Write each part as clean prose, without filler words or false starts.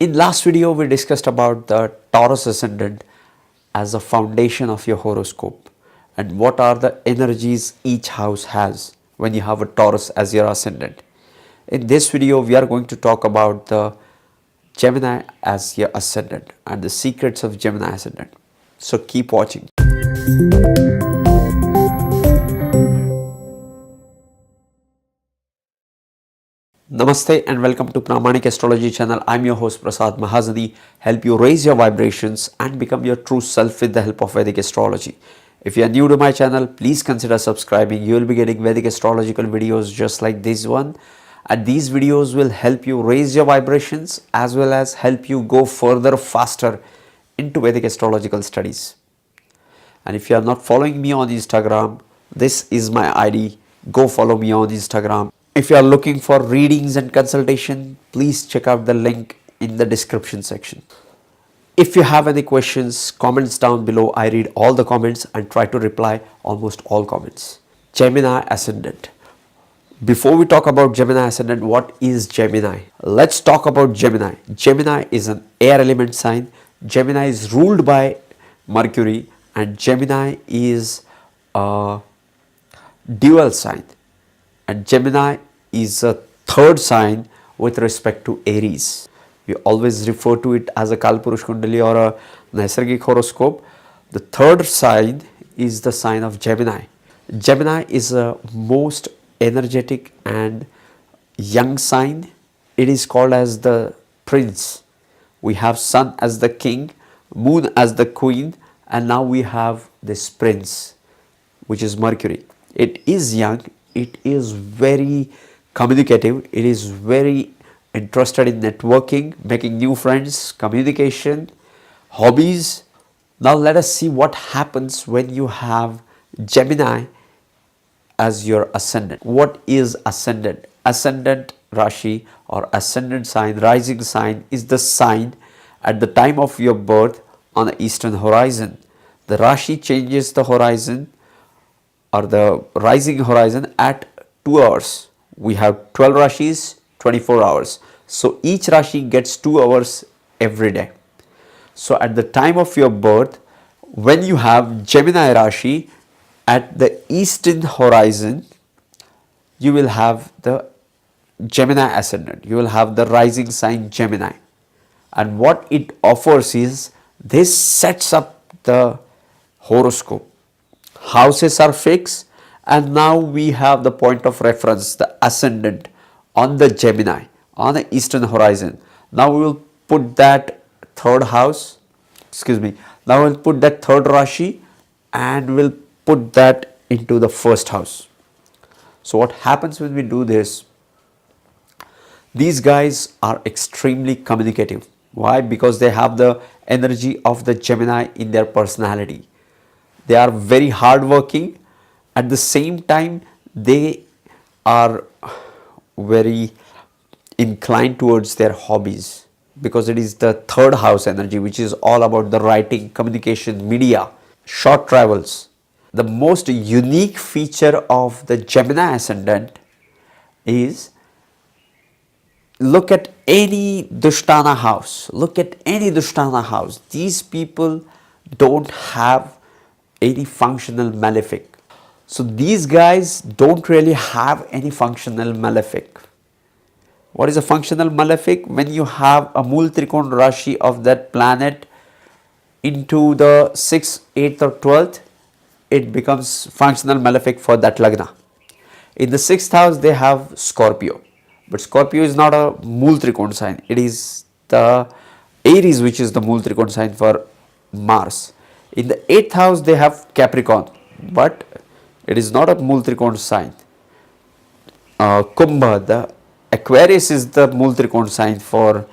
In last video, we discussed about the Taurus Ascendant as the foundation of your horoscope and what are the energies each house has when you have a Taurus as your ascendant. In this video, we are going to talk about the Gemini as your ascendant and the secrets of Gemini Ascendant. So keep watching. Namaste and welcome to Pramanik Astrology channel. I'm your host Prasad Mahazadi, help you raise your vibrations and become your true self with the help of Vedic astrology. If you are new to my channel, please consider subscribing. You will be getting Vedic astrological videos just like this one. And these videos will help you raise your vibrations as well as help you go further faster into Vedic astrological studies. And if you are not following me on Instagram, this is my ID. Go follow me on Instagram. If you are looking for readings and consultation, please check out the link in the description section. If you have any questions, comments down below. I read all the comments and try to reply almost all comments. Gemini Ascendant. Before we talk about Gemini Ascendant, what is Gemini? Let's talk about Gemini. Gemini is an air element sign. Gemini is ruled by Mercury and Gemini is a dual sign. And Gemini is a third sign with respect to Aries. We always refer to it as a Kalpurush Kundali or a Naisargic horoscope. The third sign is the sign of Gemini. Gemini is a most energetic and young sign. It is called as the prince. We have Sun as the king, Moon as the queen, and now we have this prince, which is Mercury. It is young. It is very communicative. It is very interested in networking, making new friends, communication, hobbies. Now let us see what happens when you have Gemini as your ascendant. What is ascendant? Ascendant Rashi or ascendant sign, rising sign is the sign at the time of your birth on the eastern horizon. The Rashi changes the horizon or the rising horizon at 2 hours. We have 12 Rashis, 24 hours. So each Rashi gets 2 hours every day. So at the time of your birth, when you have Gemini Rashi at the eastern horizon, you will have the Gemini Ascendant. You will have the rising sign Gemini. And what it offers is, this sets up the horoscope. Houses are fixed and now we have the point of reference, the ascendant on the Gemini, on the eastern horizon. Now we will put that third house, now we will put that third Rashi and we will put that into the first house. So what happens when we do this? These guys are extremely communicative. Why? Because they have the energy of the Gemini in their personality. They are very hardworking. At the same time, they are very inclined towards their hobbies because it is the third house energy, which is all about the writing, communication, media, short travels. The most unique feature of the Gemini Ascendant is, look at any Dushtana house. Look at any Dushtana house. These people don't have any functional malefic. So these guys don't really have any functional malefic. What is a functional malefic? When you have a Mool Trikon Rashi of that planet into the 6th, 8th or 12th, it becomes functional malefic for that Lagna. In the 6th house they have Scorpio. But Scorpio is not a Mool Trikon sign. It is the Aries, which is the Mool Trikon sign for Mars. In the 8th house they have Capricorn, but it is not a Mool Trikon sign. Kumbha, the Aquarius is the Mool Trikon sign for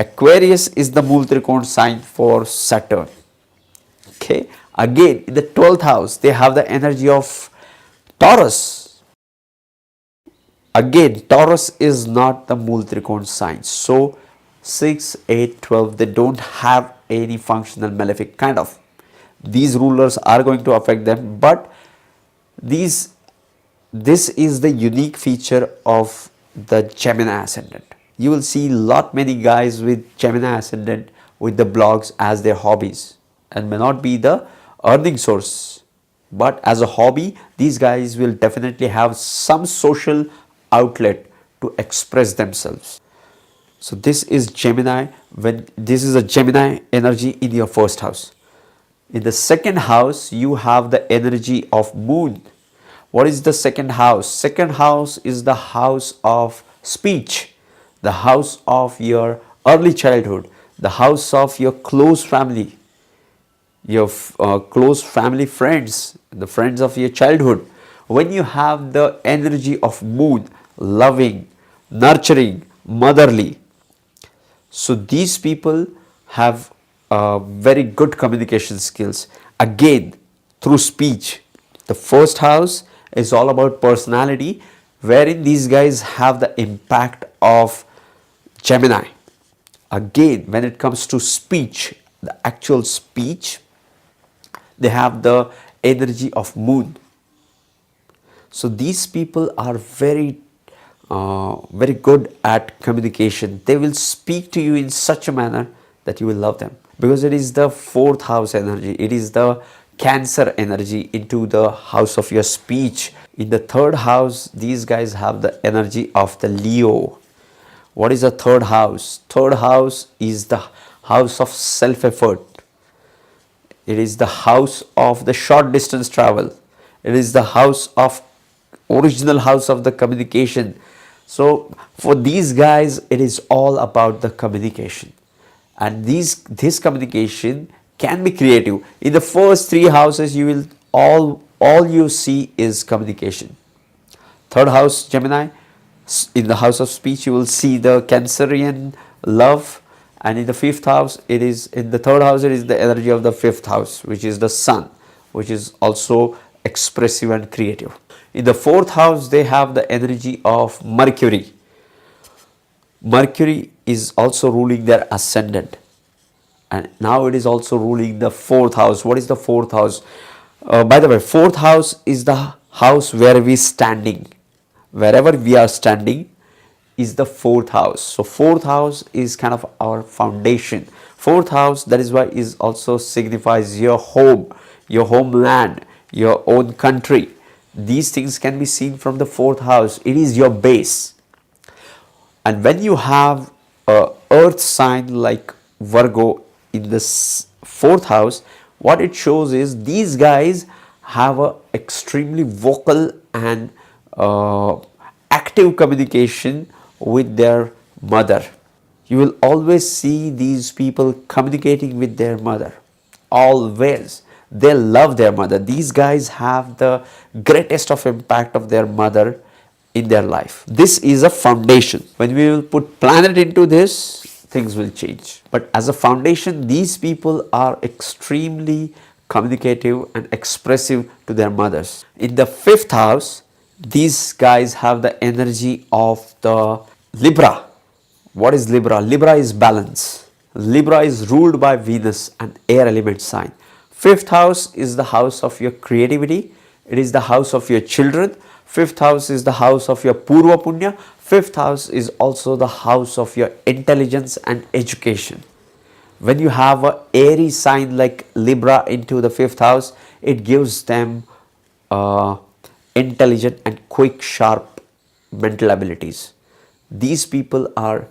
Aquarius is the Mool Trikon sign for Saturn. Okay. Again, in the 12th house they have the energy of Taurus. Again, Taurus is not the Mool Trikon sign. So 6, 8, 12, they don't have any functional malefic kind of. These rulers are going to affect them, but this is the unique feature of the Gemini Ascendant. You will see lot many guys with Gemini Ascendant with the blogs as their hobbies, and may not be the earning source, but as a hobby these guys will definitely have some social outlet to express themselves. So this is Gemini, when this is a Gemini energy in your first house. In the second house you have the energy of Moon. What is the second house? Second house is the house of speech, the house of your early childhood, the house of your close family, your close family friends, the friends of your childhood. When you have the energy of Moon, loving, nurturing, motherly, so these people have very good communication skills. Again, through speech. The first house is all about personality, wherein these guys have the impact of Gemini. Again, when it comes to speech, the actual speech, they have the energy of Moon. So these people are very good at communication. They will speak to you in such a manner that you will love them, because it is the fourth house energy. It is the Cancer energy into the house of your speech. In the third house, these guys have the energy of the Leo. What is the third house? Third house is the house of self-effort. It is the house of the short distance travel. It is the house of original house of the communication. So for these guys, it is all about the communication, and this communication can be creative. In the first three houses, you will all you see is communication. Third house Gemini, in the house of speech you will see the Cancerian love, and in the fifth house, it is in the third house, it is the energy of the fifth house, which is the Sun, which is also expressive and creative. In the fourth house, they have the energy of Mercury. Mercury is also ruling their ascendant, and now it is also ruling the fourth house. What is the fourth house? By the way, fourth house is the house where we standing. Wherever we are standing is the fourth house. So fourth house is kind of our foundation. Fourth house, that is why, is also signifies your home, your homeland, your own country. These things can be seen from the fourth house. It is your base. And when you have a earth sign like Virgo in this fourth house, what it shows is these guys have a extremely vocal and active communication with their mother. You will always see these people communicating with their mother. Always. They love their mother. These guys have the greatest of impact of their mother in their life. This is a foundation. When we will put planet into this, things will change. But as a foundation, these people are extremely communicative and expressive to their mothers. In the fifth house, these guys have the energy of the Libra. What is Libra? Libra is balance. Libra is ruled by Venus, an air element sign. Fifth house is the house of your creativity. It is the house of your children. Fifth house is the house of your Purva Punya. Fifth house is also the house of your intelligence and education. When you have a airy sign like Libra into the fifth house, it gives them intelligent and quick, sharp mental abilities. These people are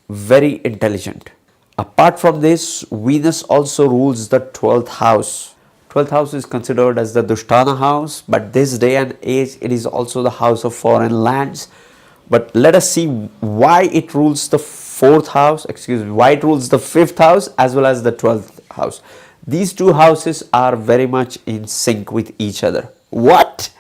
very intelligent. Apart from this, Venus also rules the 12th house. 12th house is considered as the Dushtana house, but this day and age it is also the house of foreign lands. But let us see why it rules the why it rules the 5th house as well as the 12th house. These two houses are very much in sync with each other. What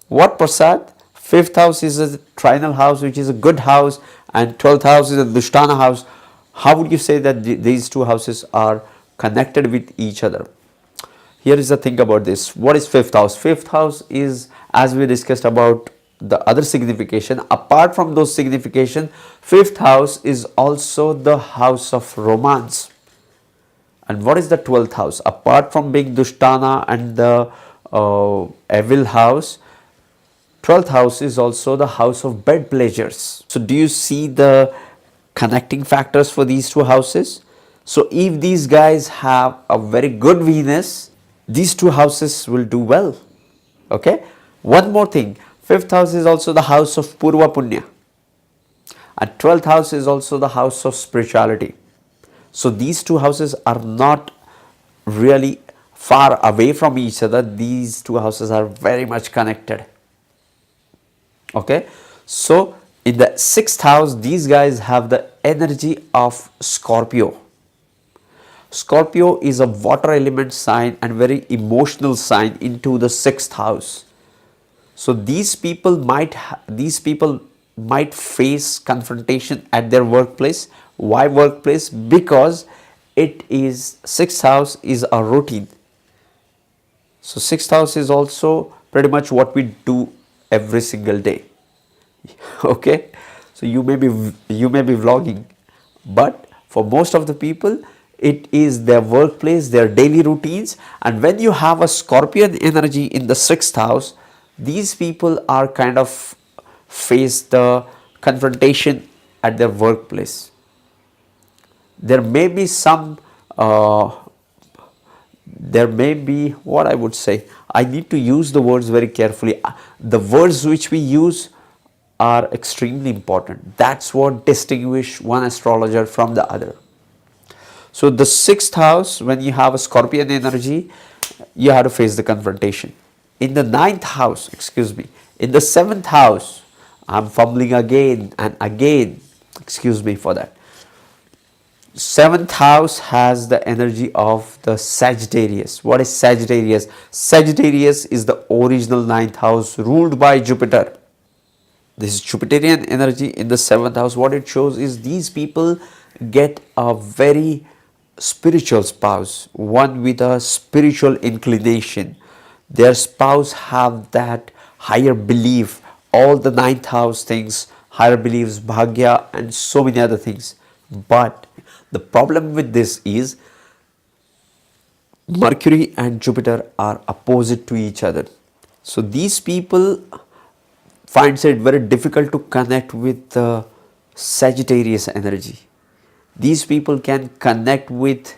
Prasad? 5th house is a trinal house, which is a good house, and 12th house is a Dushtana house. How would you say that these two houses are connected with each other? Here is the thing about this. What is 5th house? 5th house is, as we discussed about the other signification, apart from those signification, 5th house is also the house of romance. And what is the 12th house? Apart from being Dushtana and the evil house, 12th house is also the house of bed pleasures. So do you see the connecting factors for these two houses? So if these guys have a very good Venus, these two houses will do well. Okay. One more thing, 5th house is also the house of Purva Punya, and 12th house is also the house of spirituality. So these two houses are not really far away from each other. These two houses are very much connected. Okay. So in the 6th house, these guys have the energy of Scorpio. Scorpio is a water element sign and very emotional sign into the 6th house. So these people might face confrontation at their workplace. Why workplace? Because it is 6th house is a routine. So 6th house is also pretty much what we do every single day. Okay, so you may be vlogging, but for most of the people it is their workplace, their daily routines. And when you have a Scorpion energy in the 6th house, these people are kind of face the confrontation at their workplace. There may be some there may be, what I would say, I need to use the words very carefully. The words which we use are extremely important. That's what distinguish one astrologer from the other. So the 6th house, when you have a Scorpion energy, you have to face the confrontation. In the 9th house, in the 7th house, I'm fumbling again and again, excuse me for that. 7th house has the energy of the Sagittarius. What is Sagittarius? Sagittarius is the original 9th house ruled by Jupiter. This is Jupiterian energy in the 7th house. What it shows is these people get a very spiritual spouse, one with a spiritual inclination. Their spouse have that higher belief, all the 9th house things, higher beliefs, bhagya and so many other things. But the problem with this is Mercury and Jupiter are opposite to each other. So these people finds it very difficult to connect with the Sagittarius energy. These people can connect with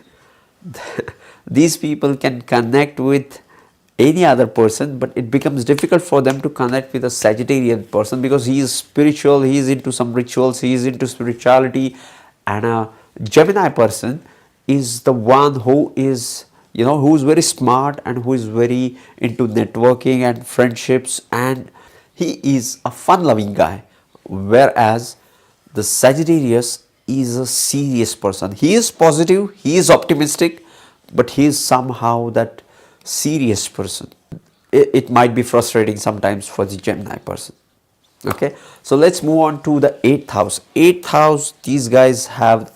any other person, but it becomes difficult for them to connect with a Sagittarian person because he is spiritual, he is into some rituals, he is into spirituality. And a Gemini person is the one who is, who is very smart and who is very into networking and friendships, and he is a fun loving guy. Whereas the Sagittarius is a serious person. He is positive, he is optimistic, but he is somehow that serious person. It might be frustrating sometimes for the Gemini person. Okay, so let's move on to the 8th house. 8th house, these guys have,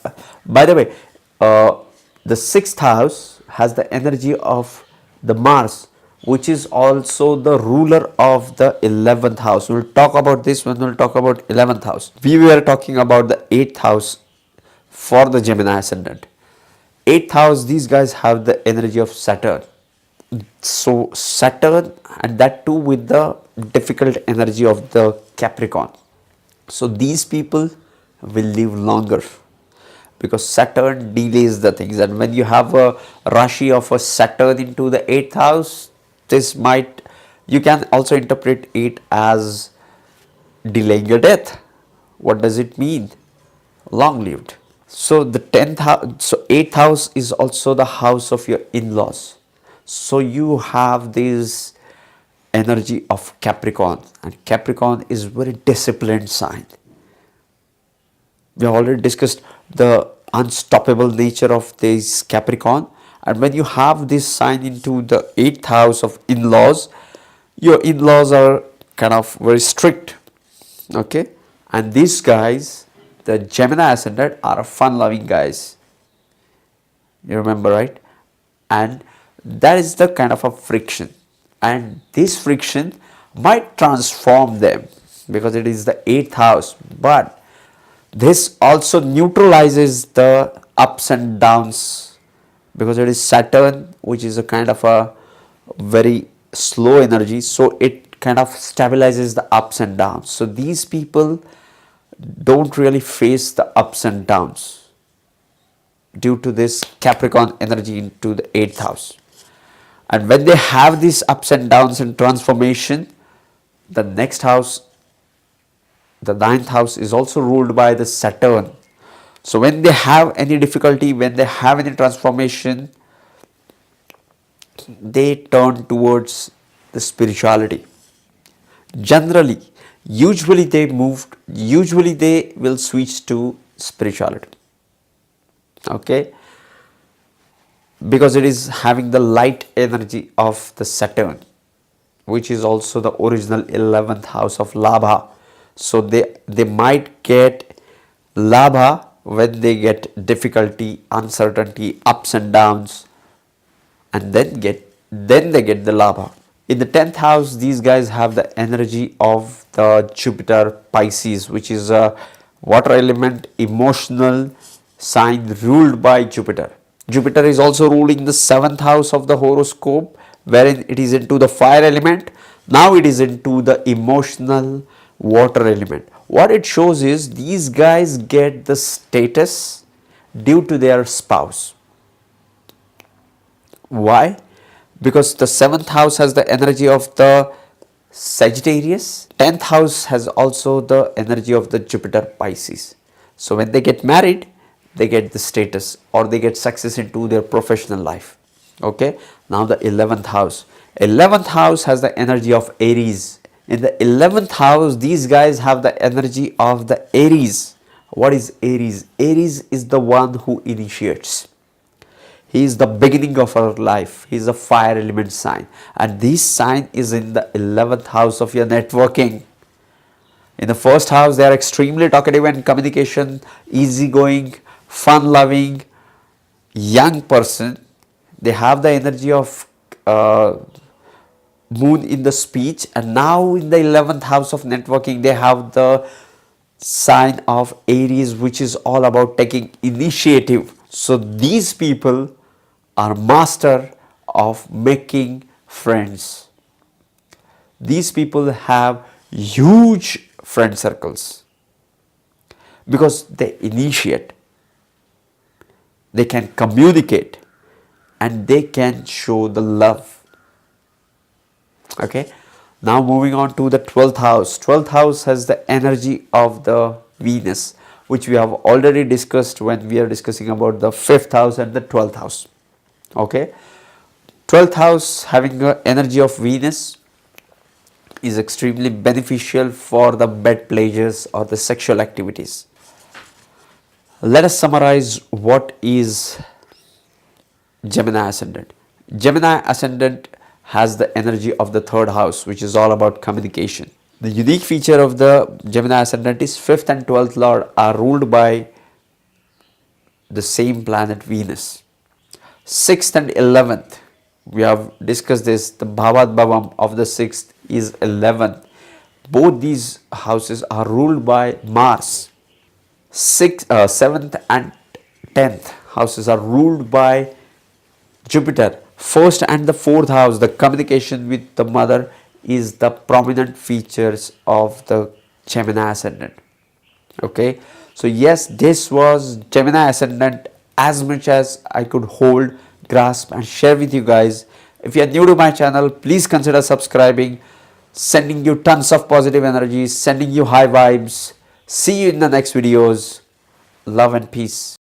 by the way, the 6th house has the energy of the Mars, which is also the ruler of the 11th house. We'll talk about this when we'll talk about 11th house. We were talking about the 8th house for the Gemini Ascendant. 8th house, these guys have the energy of Saturn. So Saturn, and that too with the difficult energy of the Capricorn. So these people will live longer because Saturn delays the things. And when you have a Rashi of a Saturn into the 8th house, you can also interpret it as delaying your death. What does it mean? Long lived. So the 10th house, so 8th house is also the house of your in-laws. So you have this energy of Capricorn, and Capricorn is very disciplined sign. We have already discussed the unstoppable nature of this Capricorn, and when you have this sign into the 8th house of in-laws, your in-laws are kind of very strict. Okay, and these guys, the Gemini Ascendant, are fun loving guys. You remember, right? And that is the kind of a friction, and this friction might transform them because it is the 8th house, but this also neutralizes the ups and downs because it is Saturn, which is a kind of a very slow energy, so it kind of stabilizes the ups and downs. So these people don't really face the ups and downs due to this Capricorn energy into the 8th house. And when they have these ups and downs and transformation, the next house, the 9th house, is also ruled by the Saturn. So when they have any difficulty, when they have any transformation, they turn towards the spirituality. Generally, usually they will switch to spirituality. Okay, because it is having the light energy of the Saturn, which is also the original 11th house of Labha. So they might get Labha when they get difficulty, uncertainty, ups and downs, and then they get the Labha. In the 10th house, these guys have the energy of the Jupiter Pisces, which is a water element emotional sign ruled by Jupiter. Jupiter is also ruling the 7th house of the horoscope, wherein it is into the fire element. Now it is into the emotional water element. What it shows is these guys get the status due to their spouse. Why? Because the 7th house has the energy of the Sagittarius. 10th house has also the energy of the Jupiter Pisces. So when they get married, they get the status or they get success into their professional life. Okay. Now the 11th house. 11th house has the energy of Aries. In the 11th house, these guys have the energy of the Aries. What is Aries? Aries is the one who initiates. He is the beginning of our life. He is a fire element sign. And this sign is in the 11th house of your networking. In the first house, they are extremely talkative and communication, easygoing, fun-loving, young person. They have the energy of moon in the speech. And now in the 11th house of networking, they have the sign of Aries, which is all about taking initiative. So these people are master of making friends. These people have huge friend circles because they initiate, they can communicate, and they can show the love. Okay. Now moving on to the 12th house. 12th house has the energy of the Venus, which we have already discussed when we are discussing about the 5th house and the 12th house. Okay. 12th house having the energy of Venus is extremely beneficial for the bed pleasures or the sexual activities. Let us summarize what is Gemini Ascendant. Gemini Ascendant has the energy of the 3rd house, which is all about communication. The unique feature of the Gemini Ascendant is 5th and 12th Lord are ruled by the same planet Venus. 6th and 11th, we have discussed this, the Bhavat Bhavam of the 6th is 11th. Both these houses are ruled by Mars. 7th and 10th houses are ruled by Jupiter. 1st and the 4th house, the communication with the mother, is the prominent features of the Gemini Ascendant. Okay, so yes, this was Gemini Ascendant as much as I could hold, grasp and share with you guys. If you are new to my channel, please consider subscribing. Sending you tons of positive energies, sending you high vibes. See you in the next videos. Love and peace.